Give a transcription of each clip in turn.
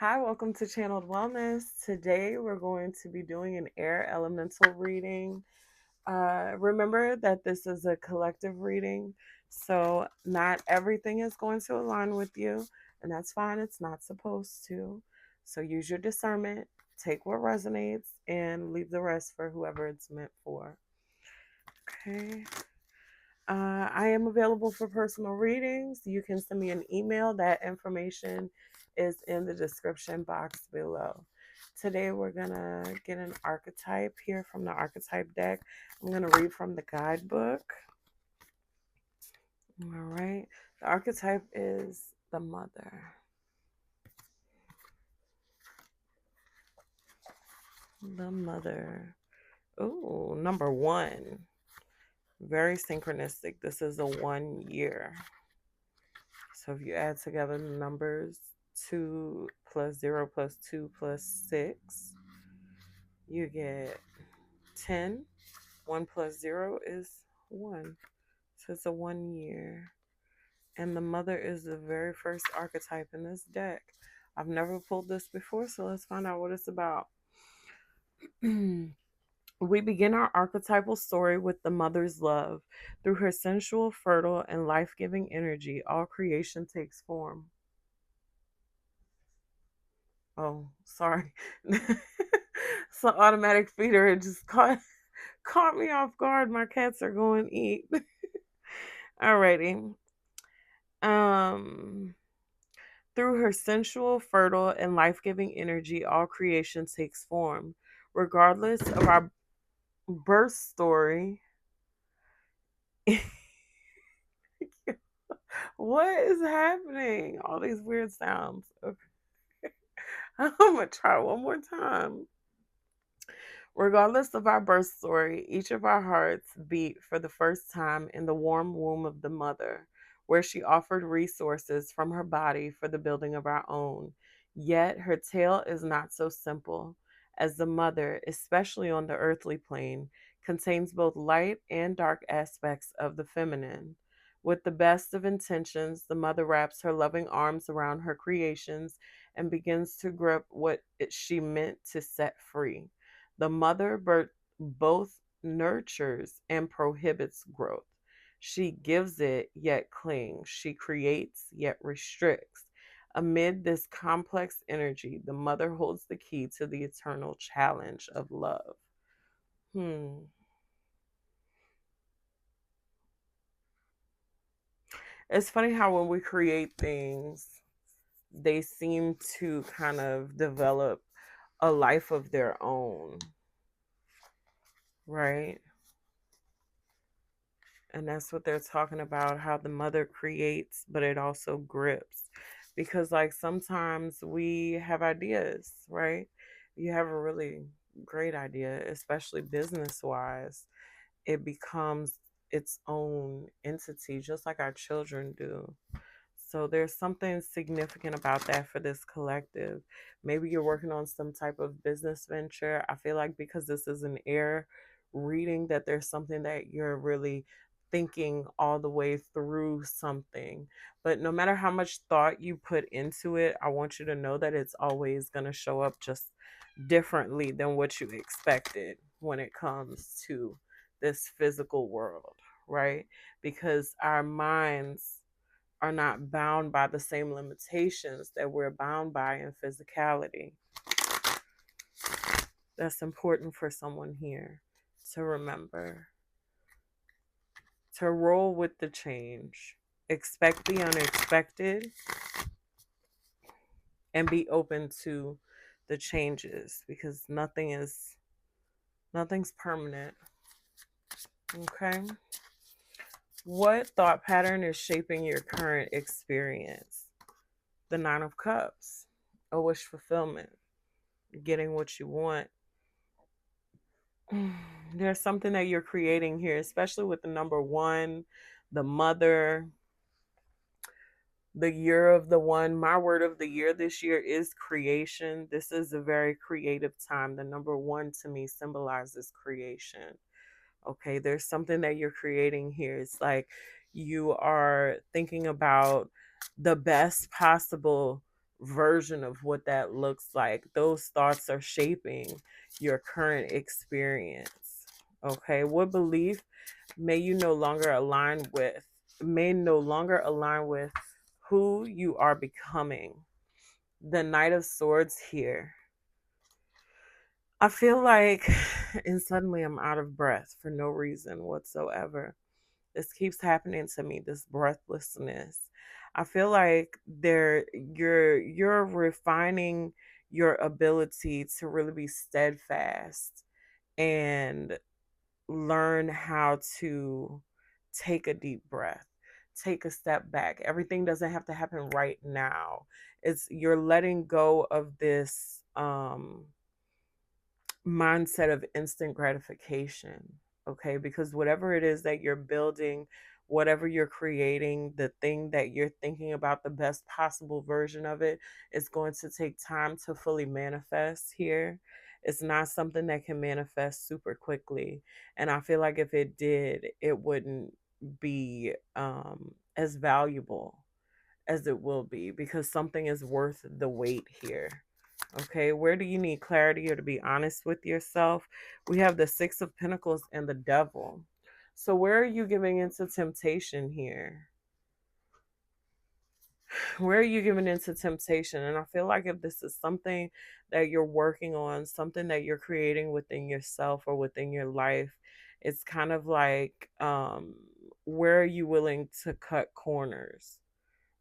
Hi, welcome to Channeled Wellness. Today we're going to be doing an air elemental reading. Remember that this is a collective reading, so not everything is going to align with you, and that's fine. It's not supposed to. So use your discernment, take what resonates, and leave the rest for whoever it's meant for. Okay. I am available for personal readings. You can send me an email. That information is in the description box below. Today, we're going to get an archetype here from the archetype deck. I'm going to read from the guidebook. All right. The archetype is the mother. The mother. Oh, number one. Very synchronistic. This is a 1 year. So if you add together the numbers 2 plus 0 plus 2 plus 6, you get 10. 1 plus 0 is 1. So it's a 1 year. And the mother is the very first archetype in this deck. I've never pulled this before, so let's find out what it's about. We begin our archetypal story with the mother's love. Through her sensual, fertile, and life giving energy, all creation takes form. Oh, sorry. So automatic feeder, it just caught me off guard. My cats are going to eat. Alrighty. Um Through her sensual, fertile, and life-giving energy, all creation takes form. Regardless of our birth story. What is happening? All these weird sounds. Okay. I'm gonna try one more time. Regardless of our birth story, each of our hearts beat for the first time in the warm womb of the mother, where she offered resources from her body for the building of our own. Yet her tale is not so simple, as the mother, especially on the earthly plane, contains both light and dark aspects of the feminine. With the best of intentions, the mother wraps her loving arms around her creations and begins to grip what she meant to set free. The mother both nurtures and prohibits growth. She gives it, yet clings. She creates, yet restricts. Amid this complex energy, the mother holds the key to the eternal challenge of love. Hmm. It's funny how when we create things, they seem to kind of develop a life of their own, right? And that's what they're talking about, how the mother creates, but it also grips. Because, like, sometimes we have ideas, right? You have a really great idea, especially business wise, it becomes its own entity, just like our children do. So there's something significant about that for this collective. Maybe you're working on some type of business venture. I feel like because this is an air reading, that there's something that you're really thinking all the way through something. But no matter how much thought you put into it, I want you to know that it's always going to show up just differently than what you expected when it comes to this physical world, right? Because our minds are not bound by the same limitations that we're bound by in physicality. That's important for someone here to remember. To roll with the change, expect the unexpected, and be open to the changes because nothing's permanent. Okay? What thought pattern is shaping your current experience? The Nine of Cups, a wish fulfillment, getting what you want. There's something that you're creating here, especially with the number one, the mother, the year of the one. My word of the year this year is creation. This is a very creative time. The number one to me symbolizes creation. Okay, there's something that you're creating here. It's like you are thinking about the best possible version of what that looks like. Those thoughts are shaping your current experience. Okay, what belief may you no longer align with, may no longer align with who you are becoming? The Knight of Swords here. I feel like, and suddenly I'm out of breath for no reason whatsoever. This keeps happening to me, this breathlessness. I feel like you're refining your ability to really be steadfast and learn how to take a deep breath, take a step back. Everything doesn't have to happen right now. It's you're letting go of this mindset of instant gratification, okay? Because whatever it is that you're building, whatever you're creating, the thing that you're thinking about, the best possible version of it is going to take time to fully manifest here. It's not something that can manifest super quickly. And I feel like if it did, it wouldn't be as valuable as it will be, because something is worth the wait here. Okay, where do you need clarity or to be honest with yourself? We have the Six of Pentacles and the Devil. So, where are you giving into temptation here? Where are you giving into temptation? And I feel like if this is something that you're working on, something that you're creating within yourself or within your life, it's kind of like, where are you willing to cut corners?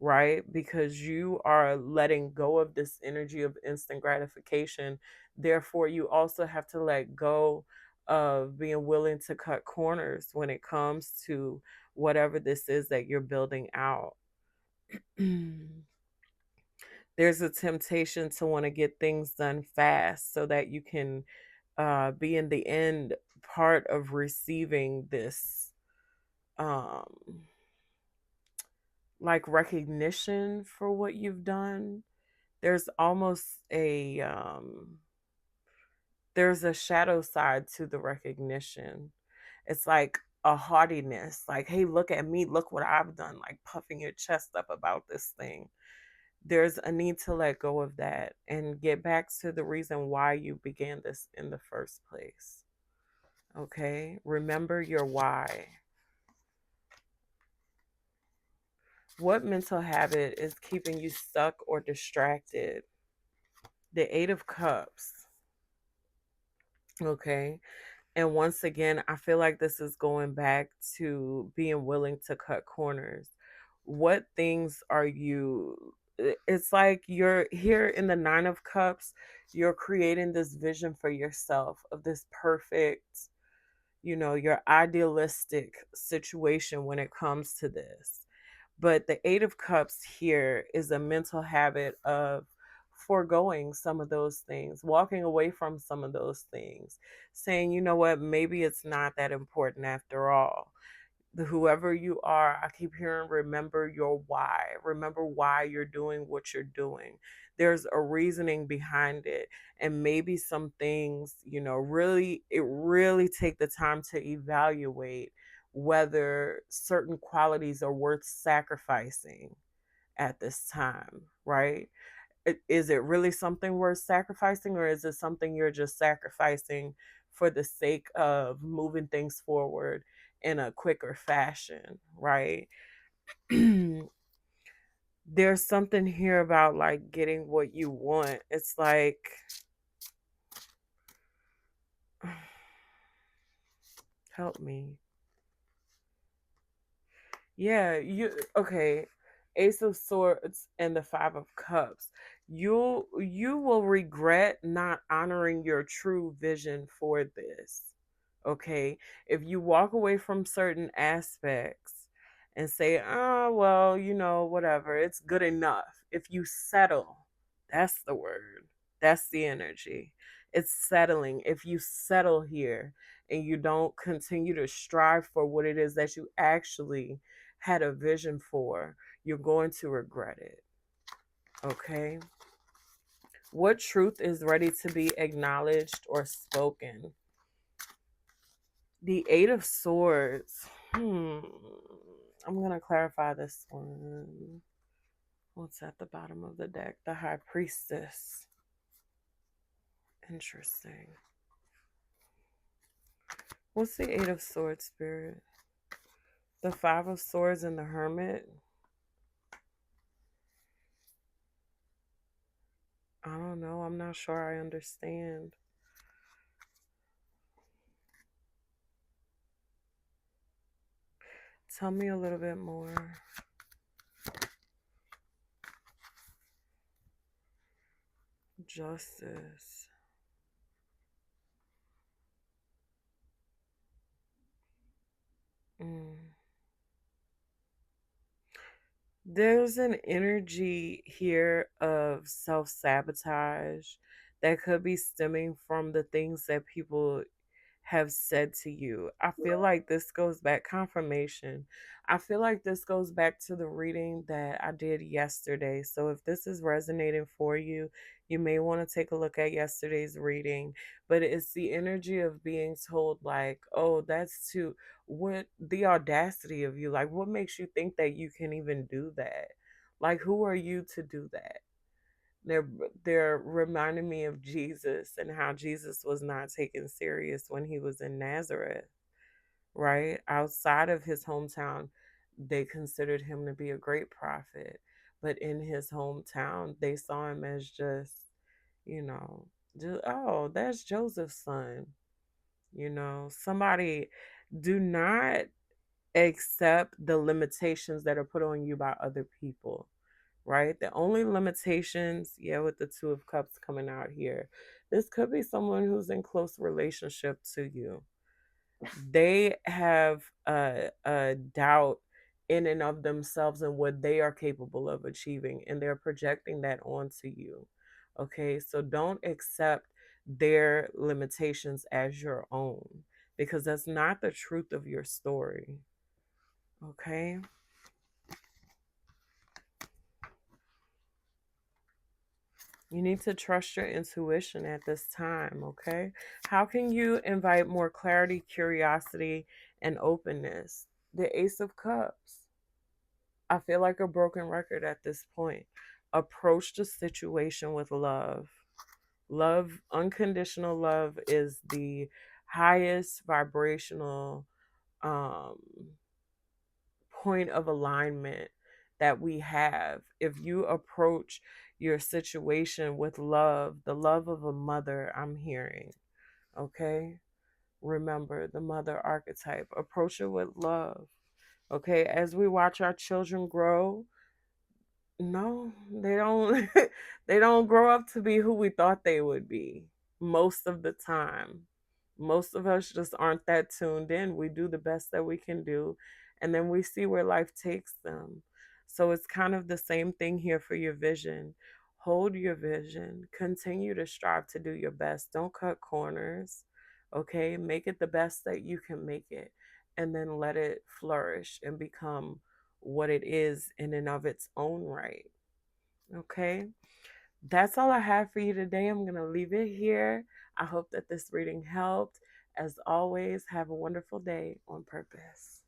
Right? Because you are letting go of this energy of instant gratification. Therefore, you also have to let go of being willing to cut corners when it comes to whatever this is that you're building out. There's a temptation to want to get things done fast so that you can be in the end part of receiving this um like recognition for what you've done. There's almost there's a shadow side to the recognition. It's like a haughtiness, like, hey, look at me, look what I've done, like puffing your chest up about this thing. There's a need to let go of that and get back to the reason why you began this in the first place. Okay, remember your why. What mental habit is keeping you stuck or distracted? The Eight of Cups. Okay. And once again, I feel like this is going back to being willing to cut corners. What things are you? It's like you're here in the Nine of Cups, you're creating this vision for yourself of this perfect, your idealistic situation when it comes to this. But the Eight of Cups here is a mental habit of foregoing some of those things, walking away from some of those things, saying, you know what, maybe it's not that important after all. Whoever you are, I keep hearing, remember your why. Remember why you're doing what you're doing. There's a reasoning behind it. And maybe some things, really take the time to evaluate whether certain qualities are worth sacrificing at this time, right? Is it really something worth sacrificing, or is it something you're just sacrificing for the sake of moving things forward in a quicker fashion, right? There's something here about like getting what you want. It's like, help me. Yeah, you okay. Ace of Swords and the Five of Cups. You will regret not honoring your true vision for this. Okay? If you walk away from certain aspects and say, "Oh, well, whatever. It's good enough." If you settle, that's the word. That's the energy. It's settling. If you settle here and you don't continue to strive for what it is that you actually had a vision for, you're going to regret it. Okay? What truth is ready to be acknowledged or spoken? The Eight of Swords. I'm going to clarify this one. What's at the bottom of the deck? The High Priestess. Interesting. What's the Eight of Swords, Spirit? The Five of Swords and the Hermit. I don't know. I'm not sure I understand. Tell me a little bit more. Justice. Mm. There's an energy here of self sabotage that could be stemming from the things that people have said to you. I feel like this goes back, confirmation. I feel like this goes back to the reading that I did yesterday. So if this is resonating for you, you may want to take a look at yesterday's reading. But it's the energy of being told, like, oh, that's too, what the audacity of you, like, what makes you think that you can even do that? Like, who are you to do that? they're they're reminding me of Jesus and how Jesus was not taken serious when he was in Nazareth, right? Outside of his hometown, they considered him to be a great prophet, but in his hometown, they saw him as just, you know, just, oh, that's Joseph's son. Somebody, do not accept the limitations that are put on you by other people, right? The only limitations, yeah, with the Two of Cups coming out here, this could be someone who's in close relationship to you. They have a doubt in and of themselves and what they are capable of achieving, and they're projecting that onto you. Okay, so don't accept their limitations as your own, because that's not the truth of your story. Okay. You need to trust your intuition at this time, okay? How can you invite more clarity, curiosity, and openness? The Ace of Cups. I feel like a broken record at this point. Approach the situation with love. Love, unconditional love, is the highest vibrational um, point of alignment that we have. If you approach your situation with love, the love of a mother, I'm hearing, okay? Remember the mother archetype. Approach it with love, okay? As we watch our children grow, no, they don't they don't grow up to be who we thought they would be most of the time. Most of us just aren't that tuned in. We do the best that we can do, and then we see where life takes them. So it's kind of the same thing here for your vision. Hold your vision. Continue to strive to do your best. Don't cut corners. Okay? Make it the best that you can make it, and then let it flourish and become what it is in and of its own right. Okay? That's all I have for you today. I'm going to leave it here. I hope that this reading helped. As always, have a wonderful day on purpose.